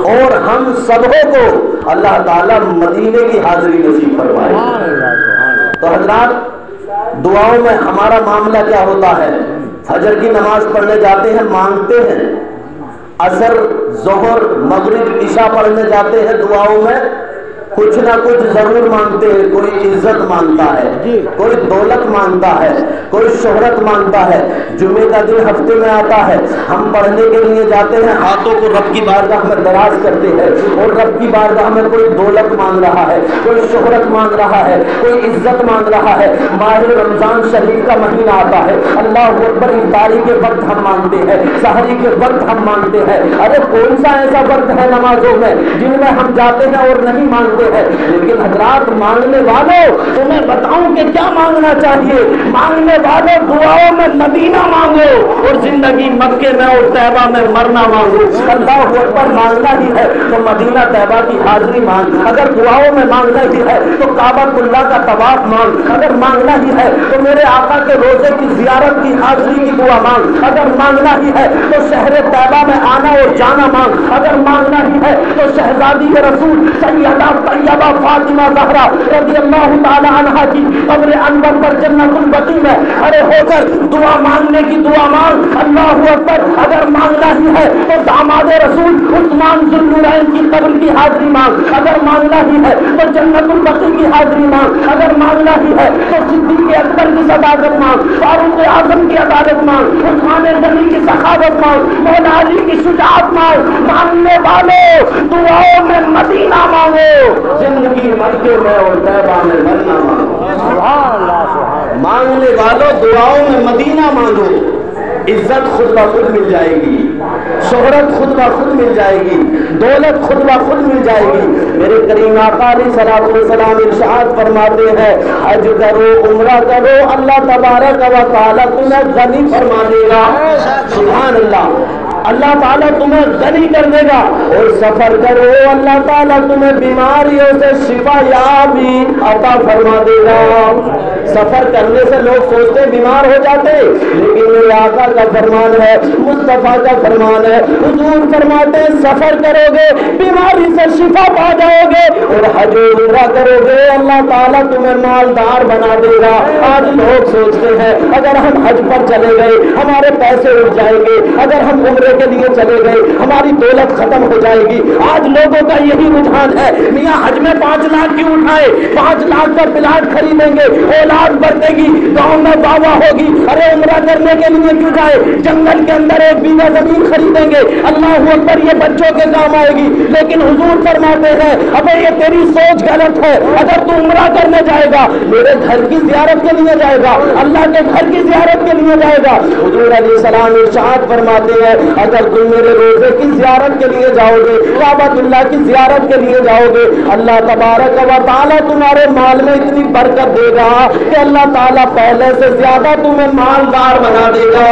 اور ہم سبوں کو اللہ تعالیٰ مدینے کی حاضری نصیب فرمائے۔ تو حضرات دعاؤں میں ہمارا معاملہ کیا ہوتا ہے؟ فجر کی نماز پڑھنے جاتے ہیں، مانگتے ہیں، عصر ظہر مغرب عشاء پڑھنے جاتے ہیں، دعاؤں میں کچھ نہ کچھ ضرور مانگتے ہیں۔ کوئی عزت مانگتا ہے، کوئی دولت مانگتا ہے، کوئی شہرت مانگتا ہے۔ جمعے کا دن ہفتے میں آتا ہے، ہم پڑھنے کے لیے جاتے ہیں، ہاتھوں کو رب کی بارگاہ میں دراز کرتے ہیں اور رب کی بارگاہ میں کوئی دولت مانگ رہا ہے، کوئی شہرت مانگ رہا ہے، کوئی عزت مانگ رہا ہے۔ ماہ رمضان شریف کا مہینہ آتا ہے، اللہ اکبر، افطاری کے وقت ہم مانگتے ہیں، سحری کے وقت ہم مانگتے ہیں۔ ارے کون سا ایسا وقت ہے نمازوں میں جن میں ہم جاتے ہیں اور نہیں مانگتے ہیں؟ لیکن حضرات مانگنے والوں تمہیں بتاؤں کہ کیا مانگنا چاہیے؟ مانگنے والوں دعاؤں میں مدینہ مانگو اور زندگی مکے میں اور طیبہ میں مرنا مانگو۔ اللہ اکبر، مانگنا ہی ہے تو مدینہ طیبہ کی حاضری مانگ، اگر دعاؤں میں مانگنا ہی ہے تو کعبہ اللہ کا طواف مانگ، اگر مانگنا ہی ہے تو میرے آقا کے روزے کی زیارت کی حاضری کی دعا مانگ، اگر مانگنا ہی ہے تو شہر طیبہ میں آنا اور جانا مانگ، اگر مانگنا ہی ہے تو شہزادی رسول سیدہ طیبہ فاطمہ زہرا رضی اللہ تعالی عنہا کی قبر انور پر جنت البقیع میں کھڑے ہو کر دعا مانگنے کی دعا مانگ۔ اللہ اکبر، اگر مانگنا ہی ہے تو داماد رسول عثمان ذو النورین کی قبر کی حاضری مانگ، اگر مانگنا ہی ہے تو جنت البقیع کی حاضری مانگ، اگر مانگنا ہی ہے تو صدیق اکبر کی صداقت مانگ، فاروق اعظم کی عدالت مانگ، عثمان غنی کی سخاوت مانگ، مولا علی کی شجاعت مانگ۔ مانگنے والوں دعاؤں میں مدینہ مانگو، زندگی مکے میں اور طیبہ میں مرنا مانگو۔ مانگنے والوں دعاؤں میں مدینہ مانگو، عزت خود بخود مل جائے گی، شہرت خود بخود مل جائے گی، دولت خود بخود مل جائے گی۔ میرے کریم آقا علیہ الصلوۃ والسلام ارشاد فرماتے ہیں حج کرو عمرہ کرو، اللہ تبارک و تعالیٰ تمہیں غنی فرما دے گا۔ سبحان اللہ، اللہ تعالیٰ تمہیں غنی کر دے گا۔ اور سفر کرو، اللہ تعالیٰ تمہیں بیماریوں سے شفا یابی عطا فرما دے گا۔ سفر کرنے سے لوگ سوچتے بیمار ہو جاتے، لیکن میرے آقا کا فرمان ہے، مصطفیٰ کا فرمان ہے، حضور فرماتے ہیں سفر کرو گے بیماری سے شفا پا جاؤ گے، اور حج و عمرہ کرو گے اللہ تعالیٰ تمہیں مالدار بنا دے گا۔ آج لوگ سوچتے ہیں اگر ہم حج پر چلے گئے ہمارے پیسے اٹھ جائیں گے، اگر ہم عمرے کے لیے چلے گئے ہماری دولت ختم ہو جائے گی۔ آج لوگوں کا یہی رجحان ہے، میاں حج میں 5 لاکھ کیوں اٹھائے، 5 لاکھ کا پلاٹ خریدیں گے، اولاد بڑھے گی، گاؤں میں واہ ہوگی، ارے عمرہ کرنے کے لیے کیوں جائے، جنگل کے اندر 1 بیگھہ زمین خریدیں گے، اللہ اکبر، یہ بچوں کے کام آئے گی۔ لیکن حضور فرماتے ہیں ابے یہ تیری سوچ غلط ہے، اگر تو عمرہ کرنے جائے گا میرے گھر کی زیارت کے لیے جائے گا، اللہ کے گھر کی زیارت کے لیے جائے گا، حضور علیہ السلام ارشاد فرماتے ہیں اگر تم میرے روزے کی زیارت کے لیے جاؤ گے، کعبۃ اللہ کی زیارت کے لیے جاؤ گے، اللہ تبارک و تعالیٰ تمہارے مال میں اتنی برکت دے گا کہ اللہ تعالیٰ پہلے سے زیادہ تمہیں مالدار بنا دے گا۔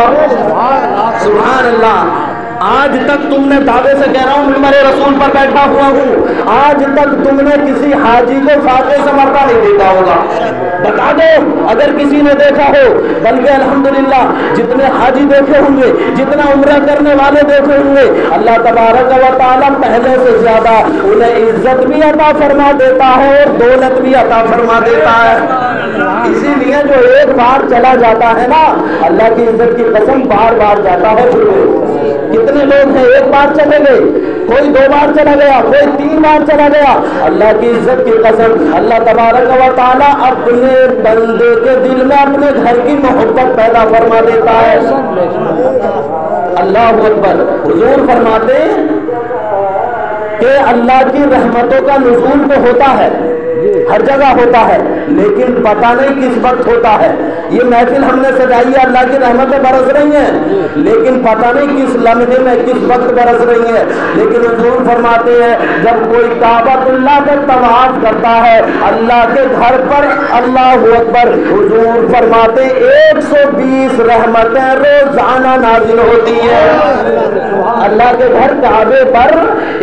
سبحان اللہ۔ آج تک تم نے دعوے سے کہہ رہا ہوں ممبر رسول پر بیٹھا ہوا ہوں، آج تک تم نے کسی حاجی کو فاتحہ سے مرتا نہیں دیکھا ہوگا، بتا دو اگر کسی نے دیکھا ہو۔ بلکہ الحمدللہ جتنے حاجی دیکھے ہوں گے، جتنا عمرہ کرنے والے دیکھے ہوں گے، اللہ تبارک و تعالیٰ پہلے سے زیادہ انہیں عزت بھی عطا فرما دیتا ہے اور دولت بھی عطا فرما دیتا ہے۔ اسی لیے جو ایک بار چلا جاتا ہے نا، اللہ کی عزت کی قسم بار بار جاتا ہے۔ کتنے لوگ ہیں ایک بار چلے گئے، کوئی 2 بار چلا گیا، کوئی 3 بار چلا گیا، اللہ کی عزت کی قسم اللہ تبارک و تعالیٰ اپنے بندے کے دل میں اپنے گھر کی محبت پیدا فرما دیتا ہے۔ اللہ اکبر۔ حضور فرماتے کہ اللہ کی رحمتوں کا نزول تو ہوتا ہے، ہر جگہ ہوتا ہے، لیکن پتہ نہیں کس وقت ہوتا ہے۔ یہ محفل ہم نے سجائی ہے، اللہ کی رحمتیں برس رہی ہیں، لیکن پتہ نہیں کس لمحے میں کس وقت برس رہی ہیں۔ لیکن حضور فرماتے ہیں جب کوئی کعبۃ اللہ کا طواف کرتا ہے اللہ کے گھر پر، اللہ اکبر، حضور فرماتے 120 رحمتیں روزانہ نازل ہوتی ہیں۔ اللہ کے گھر کعبے پر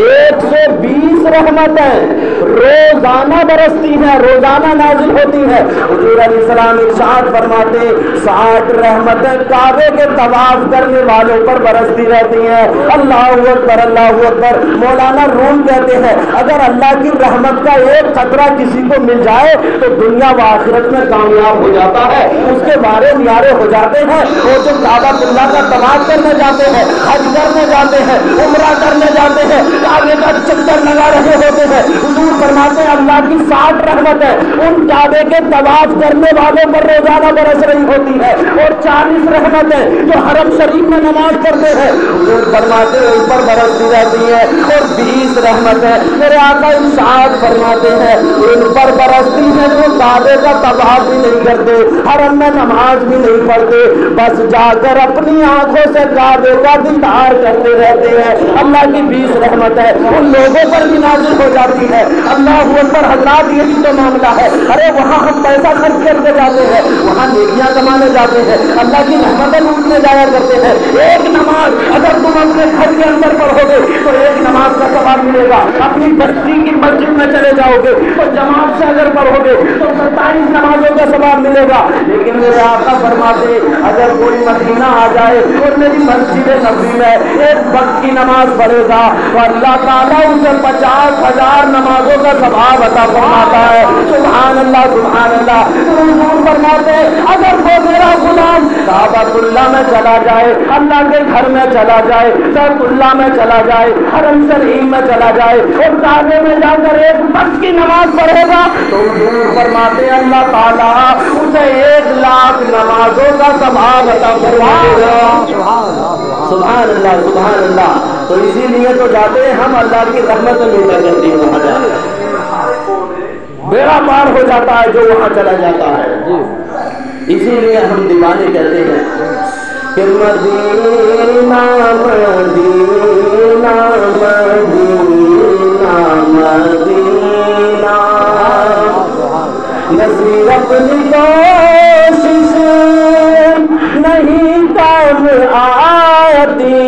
120 رحمتیں روزانہ برستی ہیں، روزانہ نازل ہوتی ہیں۔ حضور علیہ السلام ارشاد فرماتے 60 رحمتیں کعبے کے طواف کرنے والوں پر برستی رہتی ہیں۔ اللہ اکبر، اللہ اکبر۔ مولانا روم کہتے ہیں اگر اللہ کی رحمت کا ایک قطرہ کسی کو مل جائے تو دنیا و آخرت میں کامیاب ہو جاتا ہے، اس کے بارے نیارے ہو جاتے ہیں۔ وہ جو کعبۃ اللہ کا طواف کرنے جاتے ہیں، حج کرنے جاتے ہیں، عمرہ کرنے جاتے ہیں، کعبے کا چکر لگا رہے ہوتے ہیں، حضور فرماتے ہیں اللہ کی 60 رحمت ہے ان کعبے کے طواف کرنے والوں پر روزانہ برس رہی ہوتی ہے، اور 40 رحمتیں جو حرم شریف میں نماز پڑھتے ہیں حضور فرماتے ہیں ان پر برستی رہتی ہے، اور 20 رحمتیں میرے آقا ارشاد فرماتے ہیں ان پر برستی ہے جو کعبے کا طواف بھی نہیں کرتے، حرم میں نماز بھی نہیں پڑھتے، بس جا کر اپنی آنکھوں سے کعبے کا دیدار کرتے رہتے ہیں۔ اللہ کی 20 رحمت ہے ان لوگوں پر بھی نازل ہو جاتی ہے۔ اللہ اکبر حضرات، یہی تو معاملہ ہے۔ ارے وہاں ہم پیسہ خرچ کرتے جاتے ہیں، وہاں نیکیاں کمانے جاتے ہیں، اللہ کی رحمتیں لوٹنے جایا کرتے ہیں۔ ایک نماز اگر تم اپنے گھر کے اندر پڑھو گے تو ایک نماز کا ثواب ملے گا، اپنی بستی کی مسجد میں چلے جاؤ گے تو جماعت سے اگر پڑھو گے تو 27 نمازوں کا ثواب ملے گا۔ لیکن میرے آقا فرماتے اگر کوئی مدینہ آ جائے اور میری مسجد نبوی میں ایک وقت کی نماز پڑھے گا تو اللہ تعالیٰ اسے 50,000 نمازوں کا ثواب عطا فرماتا ہے۔ سبحان اللہ سبحان اللہ۔ حضور فرماتے اگر وہ میرا غلام کعبۃ اللہ میں چلا جائے، اللہ کے گھر میں چلا جائے، بیت اللہ میں چلا جائے، حرم شریف میں چلا جائے اور کعبے میں جا کر ایک وقت کی نماز پڑھے گا تو حضور فرماتے اللہ تعالیٰ اسے 1,00,000 نمازوں کا ثواب عطا فرمائے گا۔ سبحان اللہ سبحان اللہ۔ تو اسی لیے تو جاتے ہیں ہم اللہ کی رحمت لوٹا کرتی ہے، وہاں جاتے بیڑا پار ہو جاتا ہے جو وہاں چلا جاتا ہے۔ اسی لیے ہم دیوانے کہتے ہیں کہ مدینہ مدینہ مدینہ مدینہ نصیب اپنی کوشش نہیں کام آتی،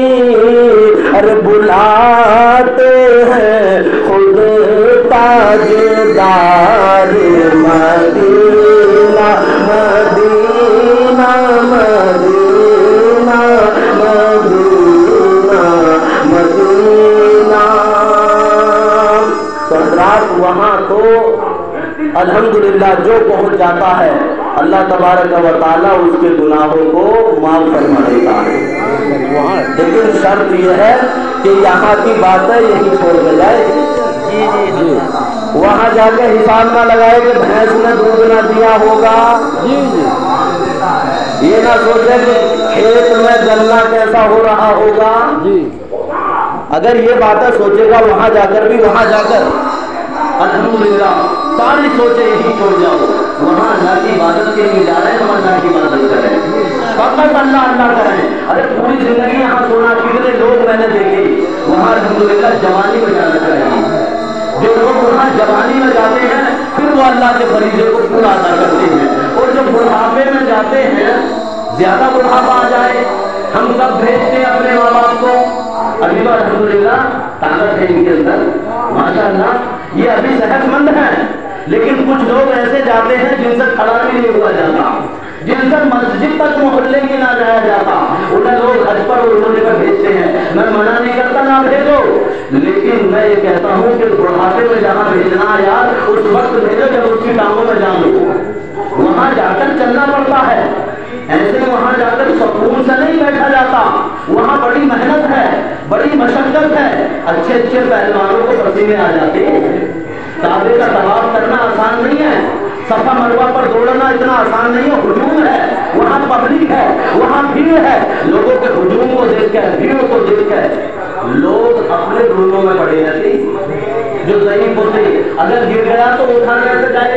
ارے بلاتے ہیں خود تاجدار مدینہ مدینہ مدینہ مدینہ مدینہ۔ تو حضرات وہاں تو الحمدللہ جو پہنچ جاتا ہے اللہ تبارک و تعالیٰ اس کے گناہوں کو معاف فرما دیتا ہے، لیکن شرط یہ ہے کہ یہاں کی باتیں یہی چھوڑ کے جائے، وہاں جا کے حساب نہ لگائے کہ بھینس نے دودھ نہ دیا ہوگا، یہ نہ سوچے کہ کھیت میں گنا کیسا ہو رہا ہوگا۔ اگر یہ باتیں سوچے گا وہاں جا کر بھی، وہاں جا کر الحمدللہ ساری سوچیں یہی چھوڑ جاؤ، وہاں اللہ کی عبادت کے لیے جا رہے ہیں، ہم اللہ کی عبادت کریں، فقط اللہ اللہ کریں۔ ارے پوری زندگی یہاں سونا کتنے لوگ میں نے دیکھے وہاں الحمدللہ جوانی میں جانا چاہیے، جو لوگ وہاں جوانی میں جاتے ہیں پھر وہ اللہ کے فریضے کو پورا ادا کرتے ہیں، اور جو بڑھاپے میں جاتے ہیں زیادہ بڑھاپا آ جائے ہم سب بھیجتے ہیں اپنے ماں باپ کو، ابھی تو الحمدللہ طاقت ہے ان کے اندر ماشاءاللہ، یہ ابھی صحت مند ہیں، لیکن کچھ لوگ ایسے جاتے ہیں جن سے کھڑا بھی نہیں ہوا جاتا، جن سے مسجد تک محلے کی نہ جایا جاتا، انہیں لوگ حج پر اور عمرے پر بھیجتے ہیں۔ میں منع نہیں کرتا نہ بھیجو، لیکن میں یہ کہتا ہوں کہ بڑھاپے میں جہاں بھیجنا یار اس وقت بھیجو جب اس کی ٹانگوں میں جان لو، وہاں جا کر چلنا پڑتا ہے، ایسے وہاں جا کر سکون سے نہیں بیٹھا جاتا، وہاں بڑی محنت ہے، بڑی مشقت ہے، اچھے اچھے پہلوانوں کو پسینے آ جاتے ہیں۔ کعبے کا طواف کرنا آسان نہیں ہے، صفا مروہ پر دوڑنا اتنا آسان نہیں ہے، ہجوم ہے، وہاں پبلک ہے، وہاں بھیڑ ہے، لوگوں کے ہجوم کو دیکھ کر، بھیڑ کو دیکھ کر لوگ اپنے گروہوں میں پڑے رہتے، جو ضعیف ہوتے اگر گر گیا تو اٹھانے سے جائے